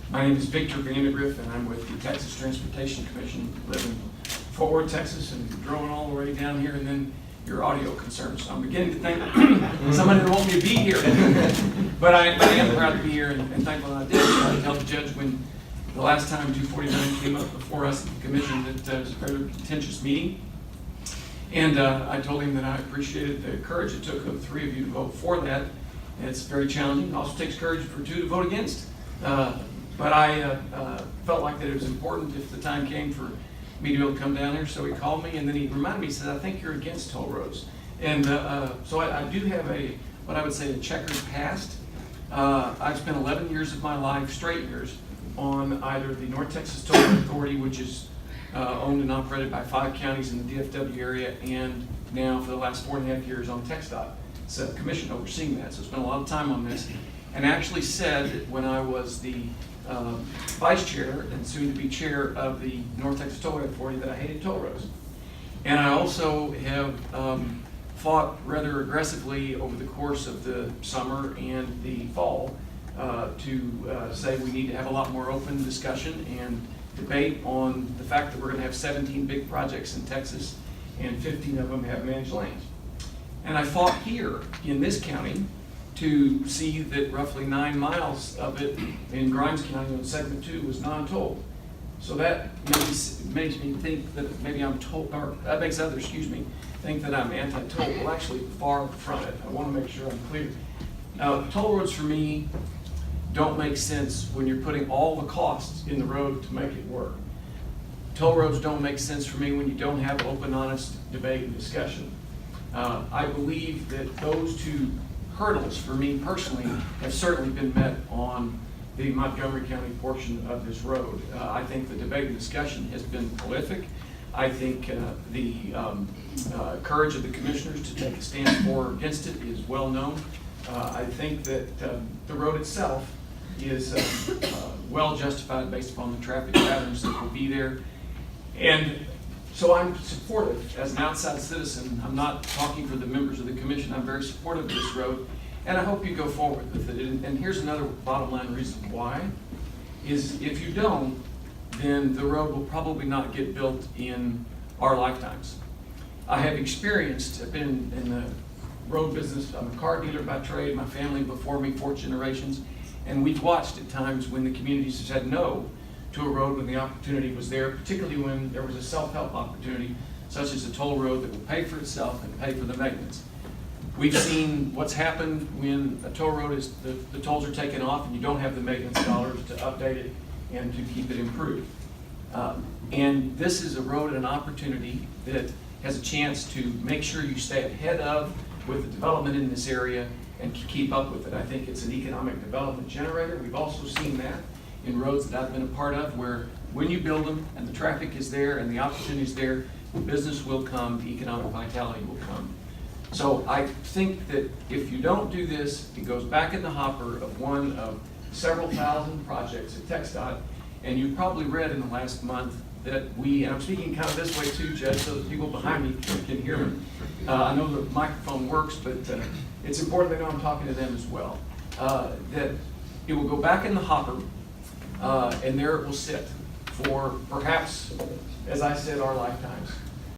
My name is Victor Vandergriff, and I'm with the Texas Transportation Commission. Live in Fort Worth, Texas, and drone all the way down here, and then your audio concerns. So I'm beginning to think somebody didn't want me to be here. But I am proud to be here and thankful that I did. I tell the judge when the last time 249 came up before us at the commission that it was a very contentious meeting. And I told him that I appreciated the courage it took of the three of you to vote for that. And it's very challenging. It also takes courage for two to vote against. But I felt like that it was important if the time came for me to be able to come down there. So he called me, and then he reminded me, he said, I think you're against toll roads. And so I do have what I would say a checkered past. I've spent 11 years of my life, straight years, on either the North Texas Toll Road Authority, which is owned and operated by 5 counties in the DFW area, and now for the last 4.5 years on TxDOT. So commission overseeing that, so I spent a lot of time on this. And actually said when I was the vice chair and soon to be chair of the North Texas Toll Road Authority that I hated toll roads. And I also have fought rather aggressively over the course of the summer and the fall to say we need to have a lot more open discussion and debate on the fact that we're going to have 17 big projects in Texas and 15 of them have managed lanes. And I fought here in this county to see that roughly 9 miles of it in Grimes County on segment 2 was non-tolled. So that makes me think that maybe I'm told, or that makes others, think that I'm anti-toll. Well, actually, far from it. I want to make sure I'm clear. Toll roads for me don't make sense when you're putting all the costs in the road to make it work. Toll roads don't make sense for me when you don't have open, honest debate and discussion. I believe that those two hurdles for me personally have certainly been met on the Montgomery County portion of this road. I think the debate and discussion has been prolific. I think the courage of the commissioners to take a stand for or against it is well known. I think that the road itself is well justified based upon the traffic patterns that will be there. And so I'm supportive as an outside citizen. I'm not talking for the members of the commission. I'm very supportive of this road, and I hope you go forward with it. And here's another bottom line reason why, is if you don't, then the road will probably not get built in our lifetimes. I have experienced, I've been in the road business. I'm a car dealer by trade, my family before me, 4 generations, and we've watched at times when the communities have said no to a road when the opportunity was there, particularly when there was a self-help opportunity, such as a toll road that will pay for itself and pay for the maintenance. We've seen what's happened when a toll road is, the tolls are taken off and you don't have the maintenance dollars to update it and to keep it improved. And this is a road and an opportunity that has a chance to make sure you stay ahead of with the development in this area and keep up with it. I think it's an economic development generator. We've also seen that in roads that I've been a part of, where when you build them and the traffic is there and the opportunity is there, the business will come, the economic vitality will come. So I think that if you don't do this, it goes back in the hopper of one of several thousand projects at TxDOT. And you've probably read in the last month that and I'm speaking kind of this way too, Judge, so that people behind me can hear me. I know the microphone works, but it's important they know I'm talking to them as well. That it will go back in the hopper, and there it will sit for perhaps, as I said, our lifetimes.